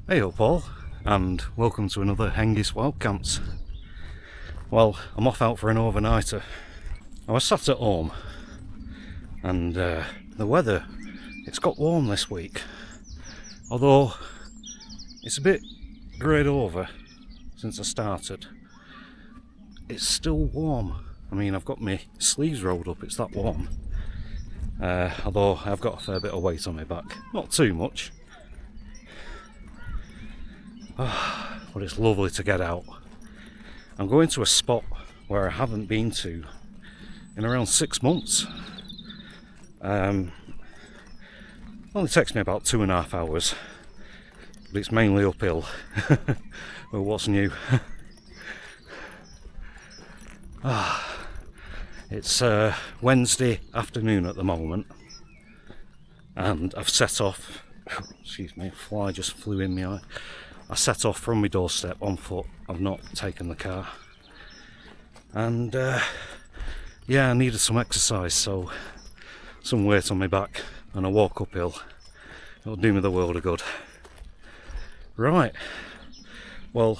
Hey up all, and welcome to another Hengist Wild Camps. Well, I'm off out for an overnighter. I was sat at home and the weather, it's got warm this week. Although it's a bit greyed over since I started. It's still warm. I mean, I've got my sleeves rolled up, it's that warm. Although I've got a fair bit of weight on my back. Not too much. But it's lovely to get out. I'm going to a spot where I haven't been to in around 6 months. Only takes me about 2.5 hours, but it's mainly uphill. Well, what's new? It's Wednesday afternoon at the moment, and I've set off. Excuse me, a fly just flew in my eye. I set off from my doorstep on foot. I've not taken the car, and yeah, I needed some exercise, so some weight on my back and a walk uphill. It'll do me the world of good. Right, well,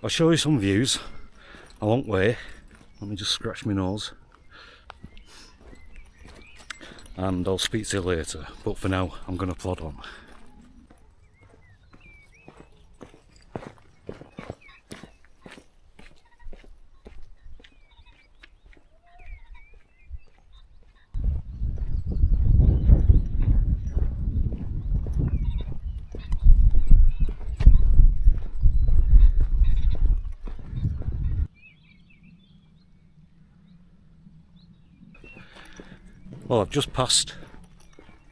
I'll show you some views a long way. Let me just scratch my nose, and I'll speak to you later, but for now I'm going to plod on. Well, I've just passed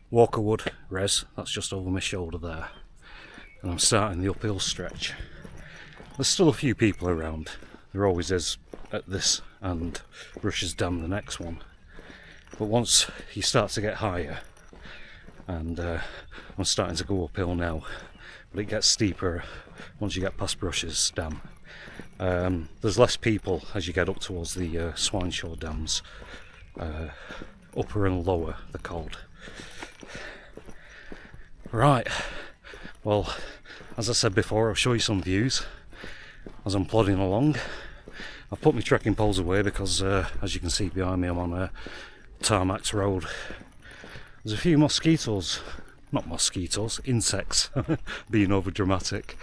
Walkerwood Res, that's just over my shoulder there, and I'm starting the uphill stretch. There's still a few people around, there always is at this and Rush's Dam, the next one, but once you start to get higher, and I'm starting to go uphill now, but it gets steeper once you get past Rush's Dam. There's less people as you get up towards the Swineshaw Dams. Upper and lower, they're called. Right, well, as I said before, I'll show you some views as I'm plodding along. I've put my trekking poles away because, as you can see behind me, I'm on a tarmac road. There's a few mosquitoes, not mosquitoes, insects, being over dramatic.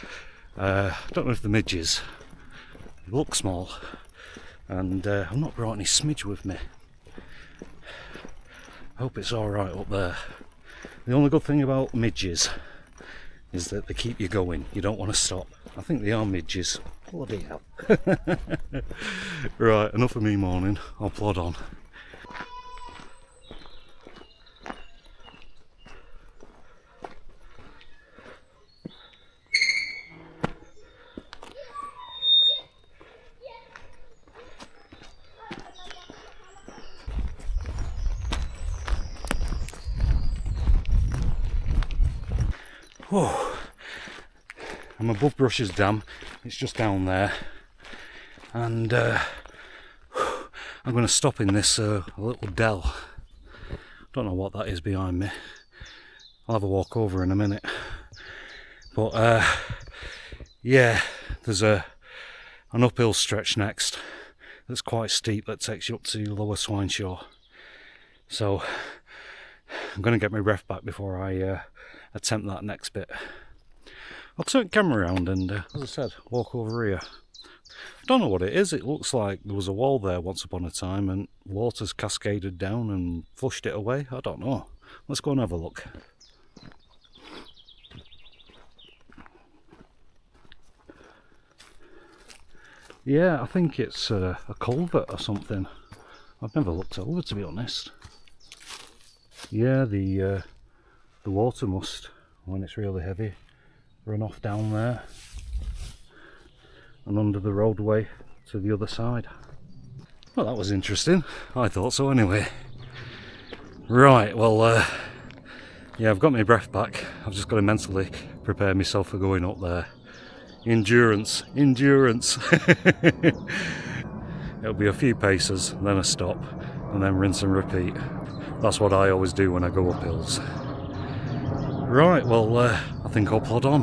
I don't know if the midges, they look small, and I've not brought any smidge with me. I hope it's alright up there. The only good thing about midges is that they keep you going, you don't want to stop. I think they are midges. Bloody hell. Right, enough of me moaning, I'll plod on. Whoa. I'm above Rush's Dam, it's just down there, and I'm going to stop in this little dell. Don't know what that is behind me. I'll have a walk over in a minute. But yeah, there's an uphill stretch next that's quite steep that takes you up to Lower Swineshaw. So I'm going to get my breath back before I attempt that next bit. I'll turn the camera around and, as I said, walk over here. I don't know what it is, it looks like there was a wall there once upon a time and water's cascaded down and flushed it away. I don't know. Let's go and have a look. Yeah, I think it's a culvert or something. I've never looked over, to be honest. Yeah, the water must, when it's really heavy, run off down there and under the roadway to the other side. Well, that was interesting. I thought so anyway. Right, well, yeah, I've got my breath back. I've just got to mentally prepare myself for going up there. Endurance, endurance. It'll be a few paces, then a stop, and then rinse and repeat. That's what I always do when I go up hills. Right, well, I think I'll plod on.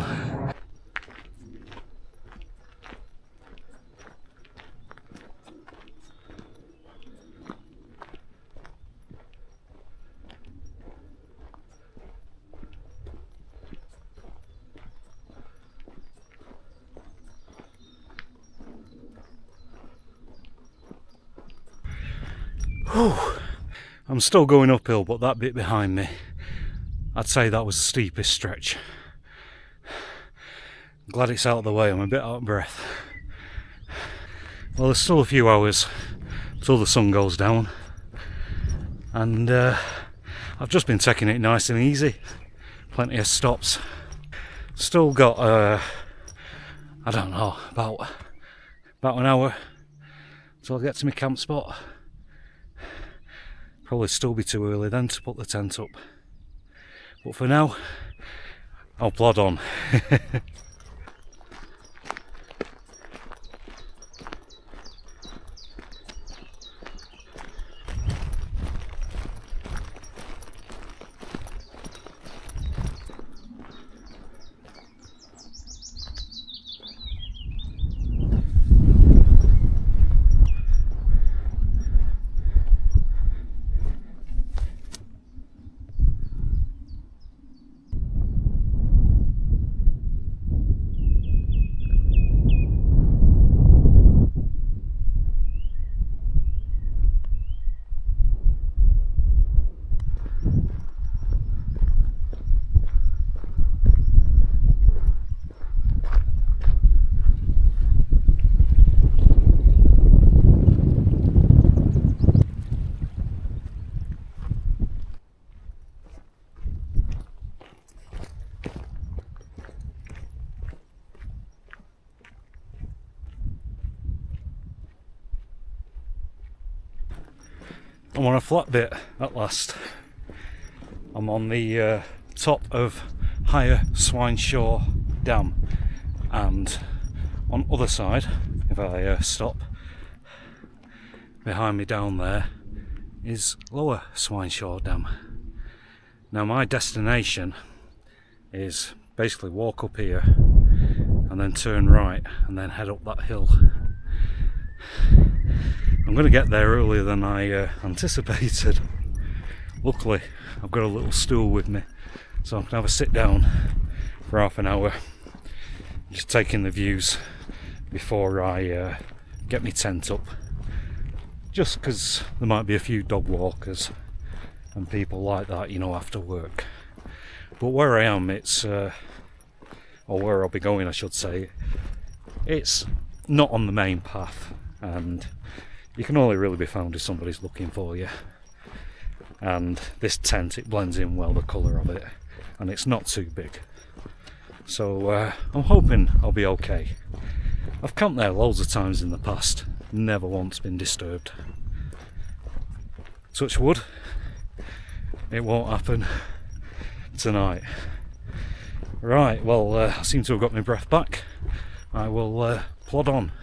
Whew. I'm still going uphill, but that bit behind me, I'd say that was the steepest stretch. Glad it's out of the way, I'm a bit out of breath. Well, there's still a few hours till the sun goes down, and I've just been taking it nice and easy. Plenty of stops. Still got I don't know, about an hour till I get to my camp spot. Probably still be too early then to put the tent up, but for now I'll plod on. I'm on a flat bit at last. I'm on the top of Higher Swineshaw Dam, and on the other side, if I stop, behind me down there is Lower Swineshaw Dam. Now my destination is basically walk up here and then turn right and then head up that hill. I'm going to get there earlier than I anticipated. Luckily I've got a little stool with me, so I can have a sit down for half an hour, just taking the views before I get my tent up, just because there might be a few dog walkers and people like that, you know, after work. But where I am, it's or where I'll be going I should say, it's not on the main path, and you can only really be found if somebody's looking for you. And this tent, it blends in well, the colour of it, and it's not too big, so I'm hoping I'll be okay. I've camped there loads of times in the past, never once been disturbed. Touch wood, it won't happen tonight. Right, well, I seem to have got my breath back. I will plod on.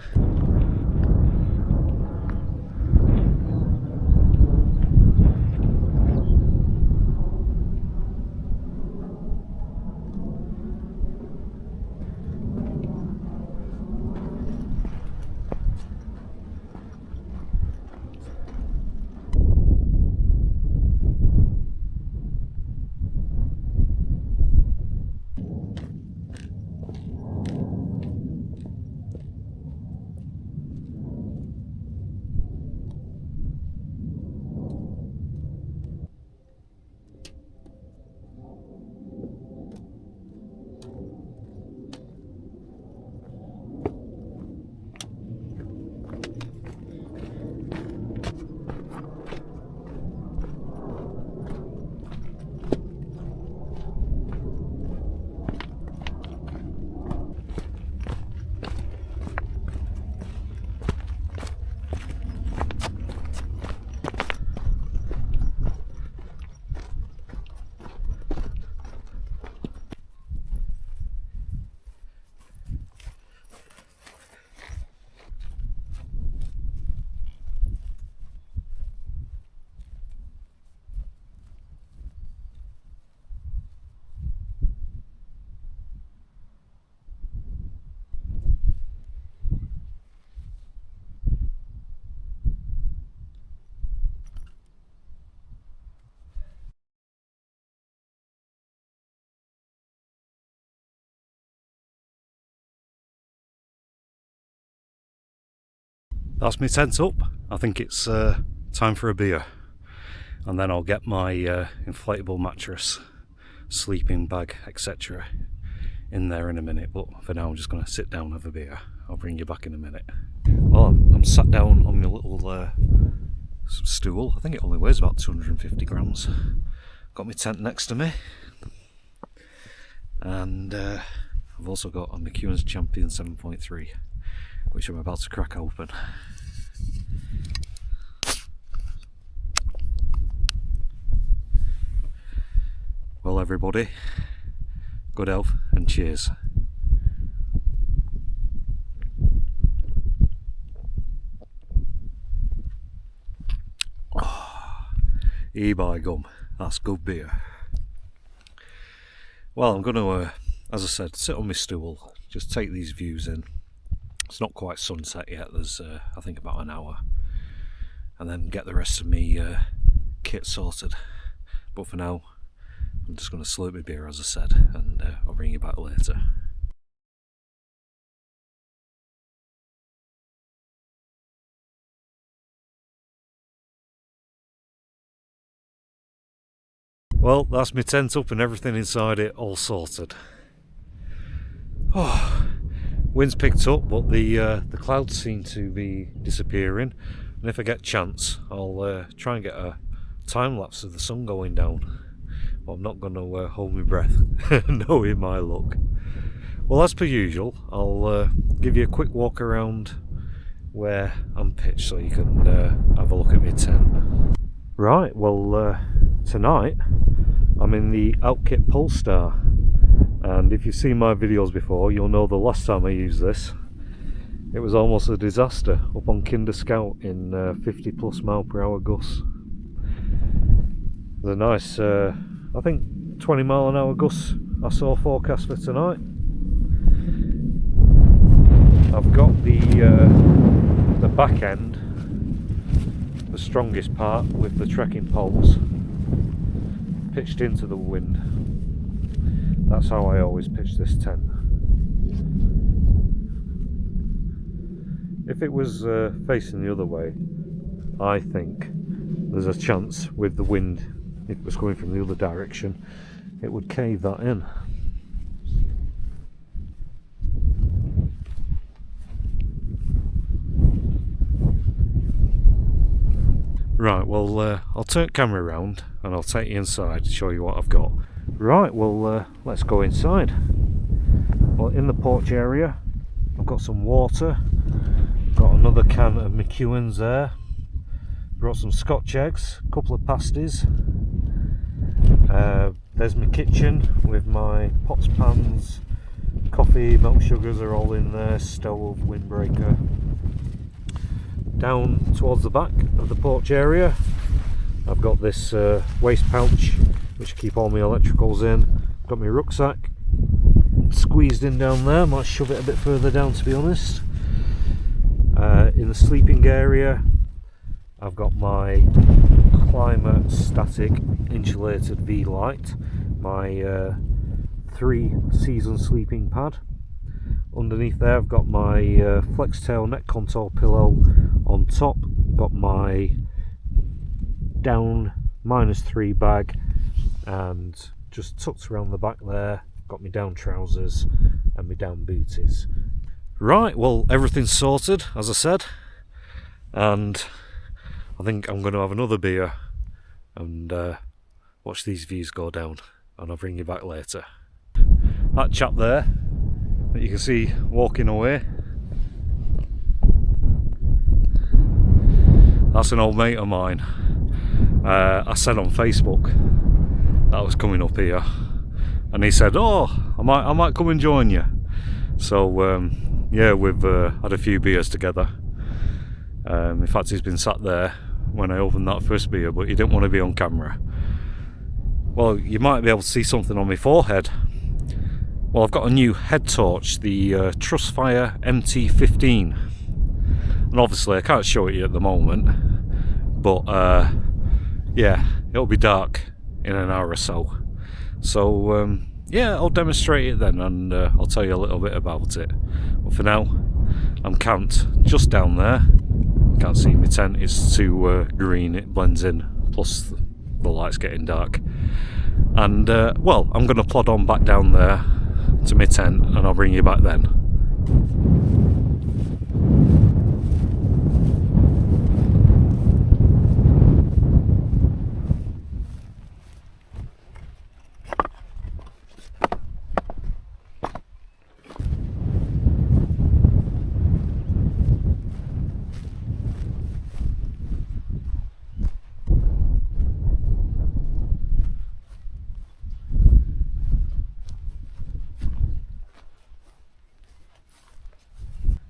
That's my tent up. I think it's time for a beer, and then I'll get my inflatable mattress, sleeping bag, etc. in there in a minute. But for now, I'm just going to sit down and have a beer. I'll bring you back in a minute. Well, I'm sat down on my little stool. I think it only weighs about 250 grams. Got my tent next to me, and I've also got a McEwen's Champion 7.3, which I'm about to crack open. Well, everybody, good health and cheers. By gum, that's good beer. Well, I'm going to, as I said, sit on my stool, just take these views in. It's not quite sunset yet, there's I think about an hour, and then get the rest of me kit sorted. But for now, I'm just going to slurp my beer, as I said, and I'll bring you back later. Well, that's my tent up and everything inside it all sorted. Oh, wind's picked up, but the clouds seem to be disappearing. And if I get a chance, I'll try and get a time lapse of the sun going down. But I'm not going to hold my breath, knowing my luck. Well, as per usual, I'll give you a quick walk around where I'm pitched so you can have a look at my tent. Right, well, tonight I'm in the Outkit Polestar, and if you've seen my videos before, you'll know the last time I used this, it was almost a disaster up on Kinder Scout in 50+ mph gusts. The nice, I think 20 mph gusts I saw forecast for tonight. I've got the back end, the strongest part with the trekking poles, pitched into the wind. That's how I always pitch this tent. If it was facing the other way, I think there's a chance with the wind, if it was coming from the other direction, it would cave that in. Right, well, I'll turn the camera around and I'll take you inside to show you what I've got. Right, well, let's go inside. Well, in the porch area, I've got some water, got another can of McEwen's there, brought some Scotch eggs, a couple of pasties. There's my kitchen with my pots, pans, coffee, milk sugars are all in there, stove, windbreaker. Down towards the back of the porch area, I've got this waste pouch which I keep all my electricals in. Got my rucksack squeezed in down there. Might shove it a bit further down, to be honest. In the sleeping area, I've got my Climate Static insulated V-Light, my 3-season sleeping pad. Underneath there I've got my Flextail neck contour pillow. On top got my down -3 bag, and just tucked around the back there got my down trousers and my down booties. Right, well, everything's sorted, as I said, and I think I'm going to have another beer and watch these views go down, and I'll bring you back later. That chap there that you can see walking away, that's an old mate of mine. I said on Facebook that I was coming up here, and he said, "Oh, I might come and join you." So yeah, we've had a few beers together. In fact, he's been sat there when I opened that first beer, but he didn't want to be on camera. Well, you might be able to see something on my forehead. Well, I've got a new head torch, the Trustfire MT15, and obviously I can't show it you at the moment, but yeah, it'll be dark in an hour or so. So yeah, I'll demonstrate it then, and I'll tell you a little bit about it. But for now, I'm camped just down there Can't see my tent, it's too green, it blends in, plus the light's getting dark. And well, I'm going to plod on back down there to my tent and I'll bring you back then.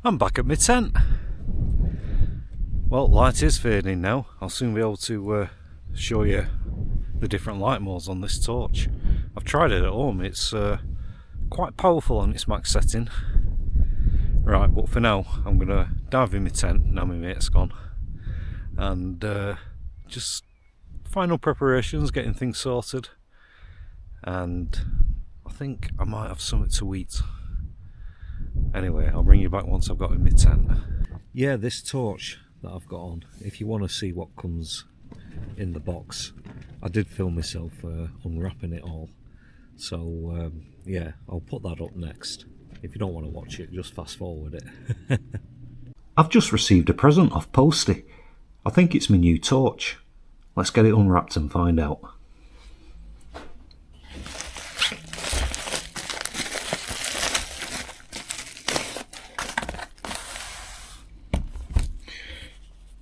I'm back at my tent. Well, light is fading now. I'll soon be able to show you the different light modes on this torch. I've tried it at home, it's quite powerful on its max setting. Right, but for now I'm going to dive in my tent, now my mate's gone, and just final preparations, getting things sorted, and I think I might have something to eat. Anyway, I'll bring you back once I've got in my tent. Yeah, this torch that I've got on, if you want to see what comes in the box, I did film myself unwrapping it all. So yeah, I'll put that up next. If you don't want to watch it, just fast forward it. I've just received a present off Posty. I think it's my new torch. Let's get it unwrapped and find out.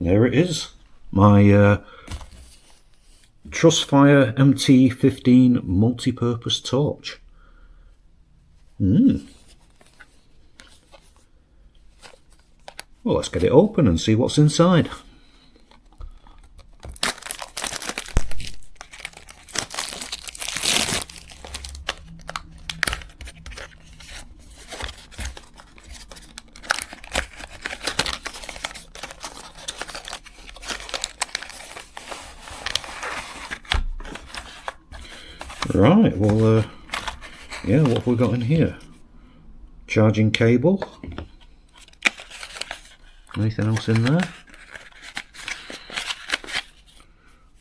There it is, my Trustfire MT15 multi-purpose torch. Well, let's get it open and see what's inside. Right, well, yeah, what have we got in here? Charging cable. Anything else in there?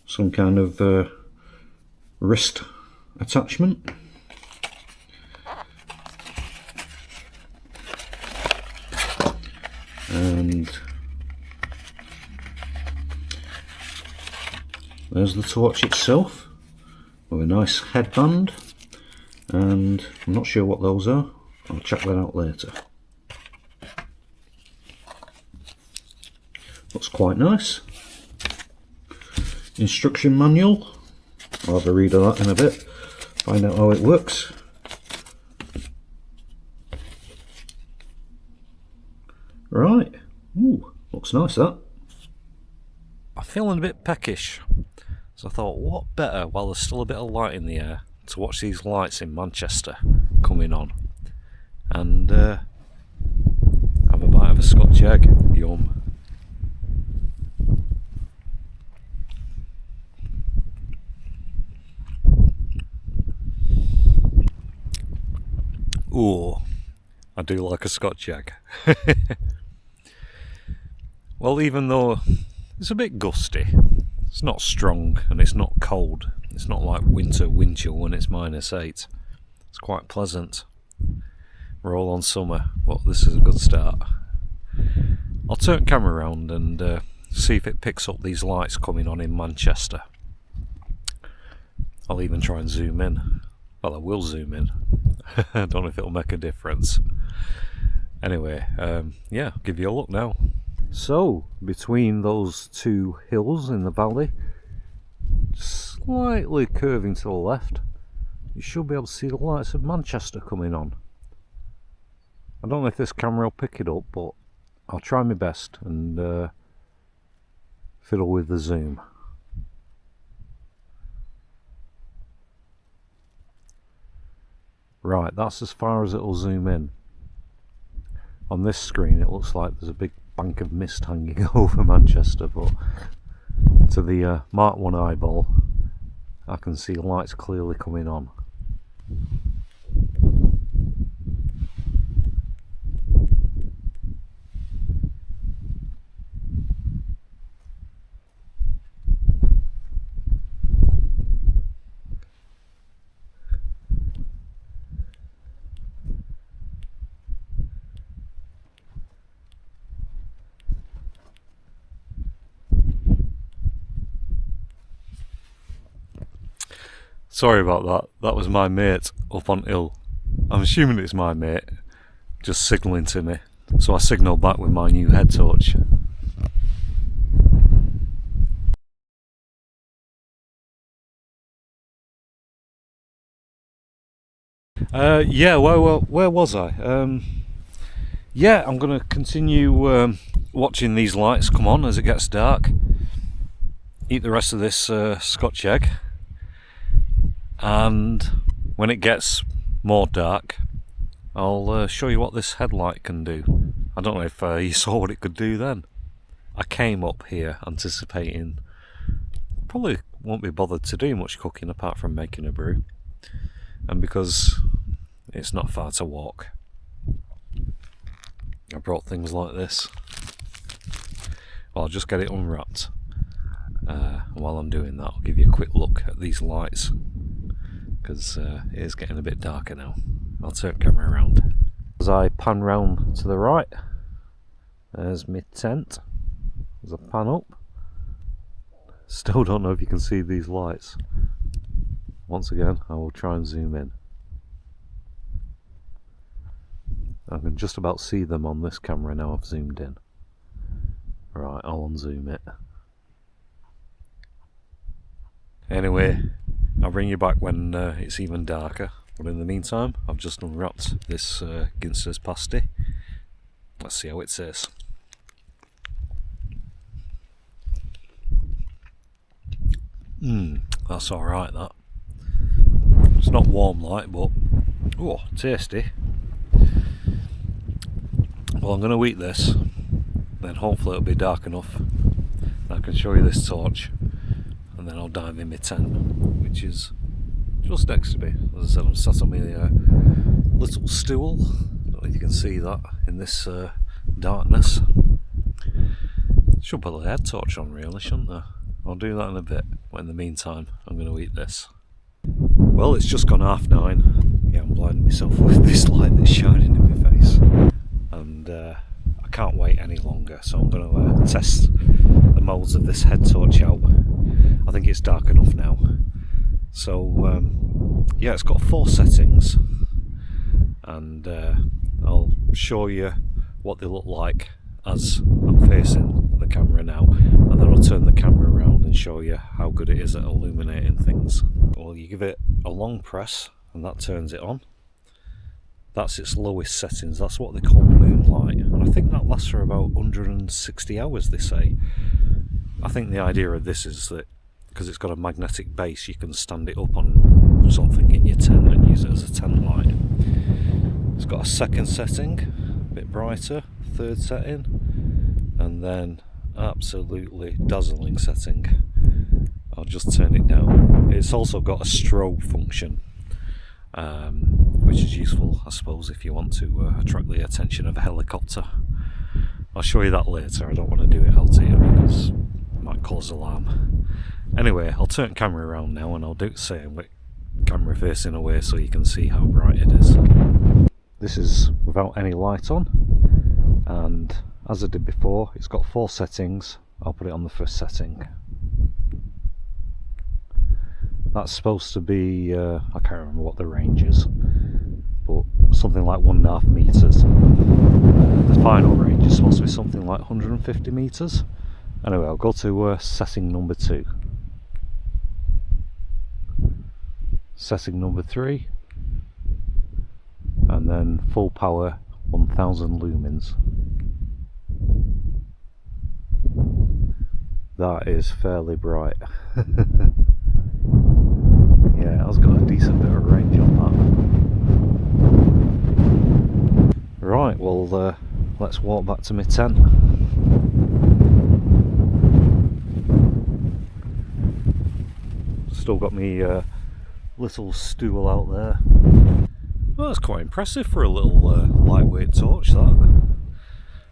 Some kind of wrist attachment. And there's the torch itself, with a nice headband, and I'm not sure what those are. I'll check that out later. Looks quite nice. Instruction manual. I'll have a read of that in a bit, find out how it works. Right, ooh, looks nice that. I'm feeling a bit peckish. So I thought, what better, while there's still a bit of light in the air, to watch these lights in Manchester coming on and have a bite of a Scotch egg. Yum. Ooh, I do like a Scotch egg. Well, even though it's a bit gusty, it's not strong and it's not cold. It's not like winter wind chill when it's -8. It's quite pleasant. We're all on summer, but this is a good start. I'll turn camera around and see if it picks up these lights coming on in Manchester. I'll even try and zoom in. Well, I will zoom in. I don't know if it'll make a difference. Anyway, yeah, I'll give you a look now. So, between those two hills in the valley, slightly curving to the left, you should be able to see the lights of Manchester coming on. I don't know if this camera will pick it up, but I'll try my best and fiddle with the zoom. Right, that's as far as it'll zoom in. On this screen it looks like there's a big bank of mist hanging over Manchester, but to the Mark 1 eyeball I can see lights clearly coming on. Sorry about that. That was my mate up on hill. I'm assuming it's my mate, just signalling to me. So I signalled back with my new head torch. Yeah, where was I? Yeah, I'm going to continue watching these lights come on as it gets dark. Eat the rest of this Scotch egg. And when it gets more dark, I'll show you what this headlight can do. I don't know if you saw what it could do then. I came up here anticipating probably won't be bothered to do much cooking apart from making a brew. And because it's not far to walk, I brought things like this. Well, I'll just get it unwrapped. While I'm doing that, I'll give you a quick look at these lights, because it is getting a bit darker now. I'll turn the camera around. As I pan round to the right, there's my tent. As I pan up, still don't know if you can see these lights. Once again, I will try and zoom in. I can just about see them on this camera now I've zoomed in. Right, I'll unzoom it. Anyway, I'll bring you back when it's even darker. But in the meantime, I've just unwrapped this Ginster's pasty. Let's see how it tastes. That's alright, that. It's not warm like, but oh, tasty. Well, I'm going to eat this, then hopefully it'll be dark enough that I can show you this torch, and then I'll dive in my tent, which is just next to me. As I said, I'm sat on my little stool. Don't know if you can see that in this darkness. Should put the head torch on really, shouldn't I? I'll do that in a bit, but in the meantime I'm going to eat this. Well, it's just gone 9:30. Yeah, I'm blinding myself with this light that's shining in my face, and I can't wait any longer, so I'm going to test the modes of this head torch out. I think it's dark enough now. So yeah, it's got 4 settings, and I'll show you what they look like as I'm facing the camera now, and then I'll turn the camera around and show you how good it is at illuminating things. Well, you give it a long press and that turns it on. That's its lowest settings. That's what they call moonlight, and I think that lasts for about 160 hours, they say. I think the idea of this is that because it's got a magnetic base, you can stand it up on something in your tent and use it as a tent light. It's got a second setting, a bit brighter, third setting, and then absolutely dazzling setting. I'll just turn it down. It's also got a strobe function, which is useful, I suppose, if you want to attract the attention of a helicopter. I'll show you that later. I don't want to do it out here because it might cause alarm. Anyway, I'll turn the camera around now and I'll do the same with camera facing away so you can see how bright it is. This is without any light on, and as I did before, it's got 4 settings. I'll put it on the first setting. That's supposed to be, I can't remember what the range is, but something like 1.5 meters. The final range is supposed to be something like 150 meters. Anyway, I'll go to setting number 2. Setting number 3, and then full power 1000 lumens. That is fairly bright. Yeah, it's got a decent bit of range on that. Right, well, let's walk back to my tent. Still got me little stool out there. Well, that's quite impressive for a little lightweight torch, that.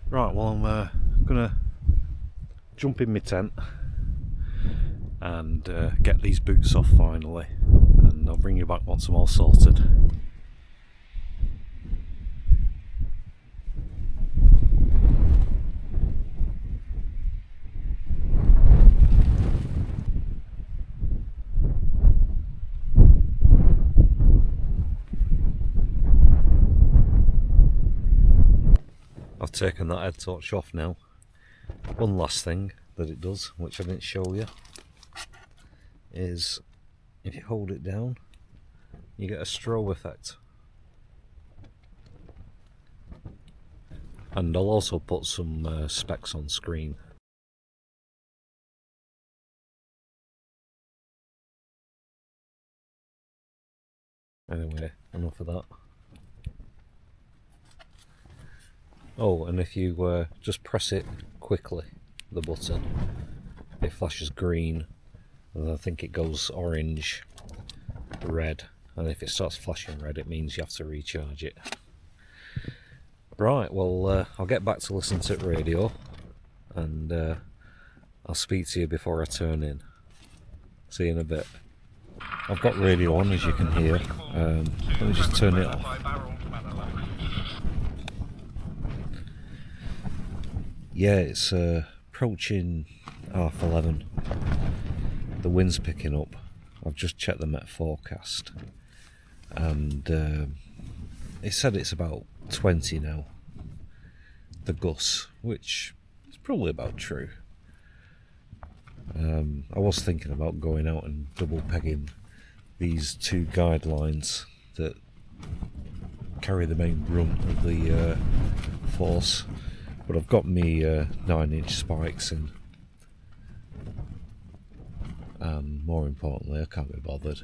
Right, well, I'm gonna jump in my tent and get these boots off finally, and I'll bring you back once I'm all sorted. I've taken that head torch off now. One last thing that it does, which I didn't show you, is if you hold it down, you get a strobe effect. And I'll also put some specs on screen. Anyway, enough of that. Oh, and if you just press it quickly, the button, it flashes green, and I think it goes orange, red, and if it starts flashing red, it means you have to recharge it. Right, well, I'll get back to listen to radio, and I'll speak to you before I turn in. See you in a bit. I've got radio on, as you can hear. Let me just turn it off. Yeah, it's approaching 11:30. The wind's picking up. I've just checked the Met forecast, and it said it's about 20 now, the gusts, which is probably about true. I was thinking about going out and double pegging these two guidelines that carry the main brunt of the force, but I've got me 9-inch spikes in, and more importantly, I can't be bothered.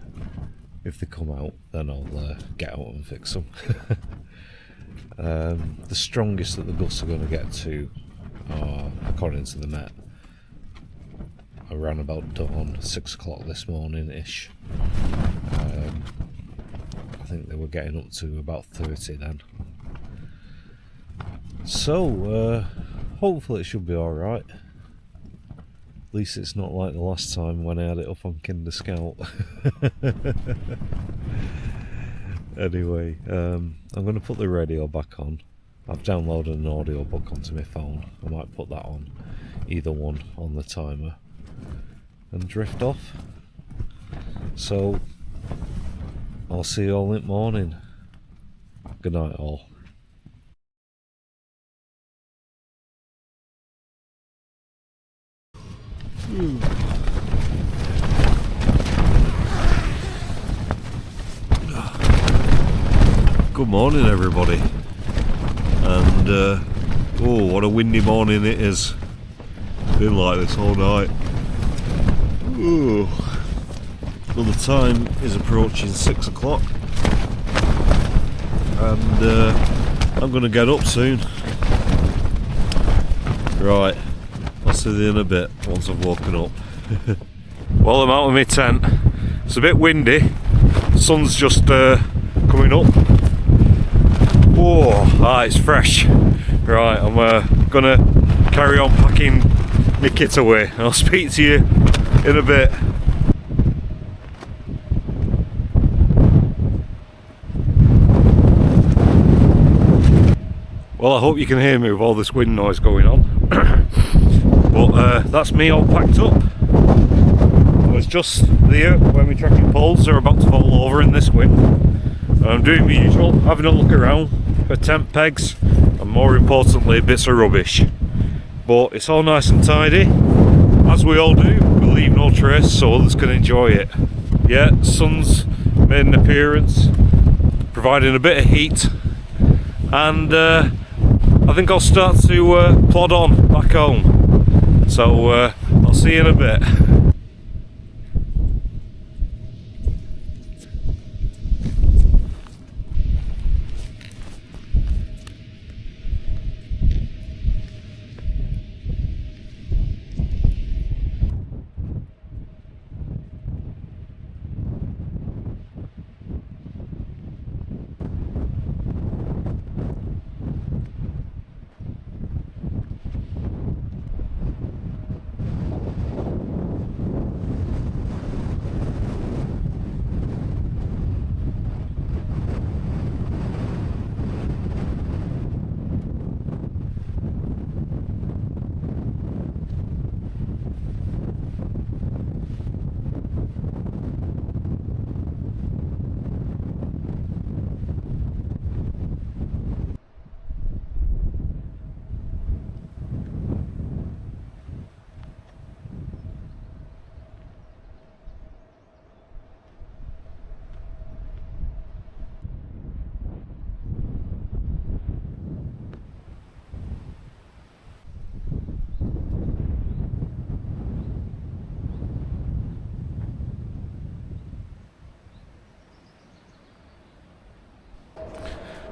If they come out, then I'll get out and fix them. The strongest that the gusts are going to get to are, according to the Met, around about dawn, 6 o'clock this morning ish. I think they were getting up to about 30 then. So hopefully it should be alright. At least it's not like the last time when I had it up on Kinder Scout. Anyway, I'm going to put the radio back on. I've downloaded an audio book onto my phone. I might put that on, either one, on the timer, and drift off. So I'll see you all in the morning. Good night all. Good morning everybody, and oh, what a windy morning it is. Been like this all night. Ooh. Well, the time is approaching 6 o'clock, and I'm going to get up soon. Right, I'll see you in a bit once I've woken up. Well, I'm out of my tent. It's a bit windy. The sun's just coming up. Oh, it's fresh. Right, I'm gonna carry on packing my kit away. I'll speak to you in a bit. Well, I hope you can hear me with all this wind noise going on. But that's me all packed up. I was just there when my trekking poles are about to fall over in this wind. I'm doing my usual, having a look around for tent pegs and, more importantly, bits of rubbish. But it's all nice and tidy, as we all do. We leave no trace so others can enjoy it. Yeah, the sun's made an appearance, providing a bit of heat, and I think I'll start to plod on back home. So I'll see you in a bit.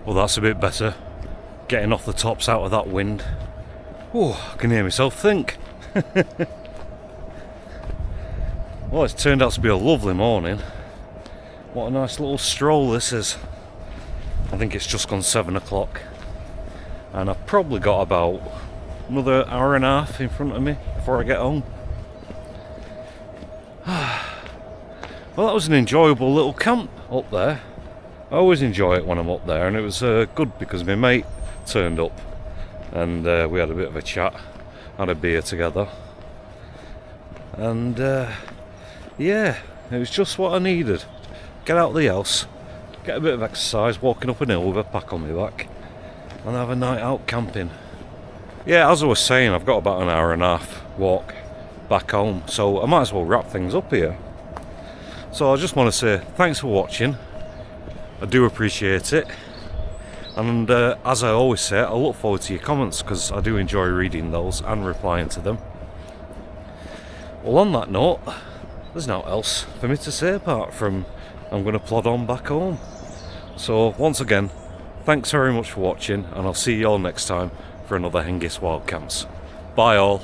Well, that's a bit better. Getting off the tops out of that wind. Oh, I can hear myself think. Well, it's turned out to be a lovely morning. What a nice little stroll this is. I think it's just gone 7 o'clock. And I've probably got about another hour and a half in front of me before I get home. Well, that was an enjoyable little camp up there. I always enjoy it when I'm up there, and it was good because my mate turned up and we had a bit of a chat, had a beer together, and yeah, it was just what I needed. Get out of the house, get a bit of exercise, walking up an hill with a pack on my back, and have a night out camping. Yeah, as I was saying, I've got about an hour and a half walk back home, so I might as well wrap things up here. So I just want to say thanks for watching. I do appreciate it, and as I always say, I look forward to your comments because I do enjoy reading those and replying to them. Well, on that note, there's nothing else for me to say apart from I'm going to plod on back home. So once again, thanks very much for watching, and I'll see you all next time for another Hengist Wild Camps. Bye all.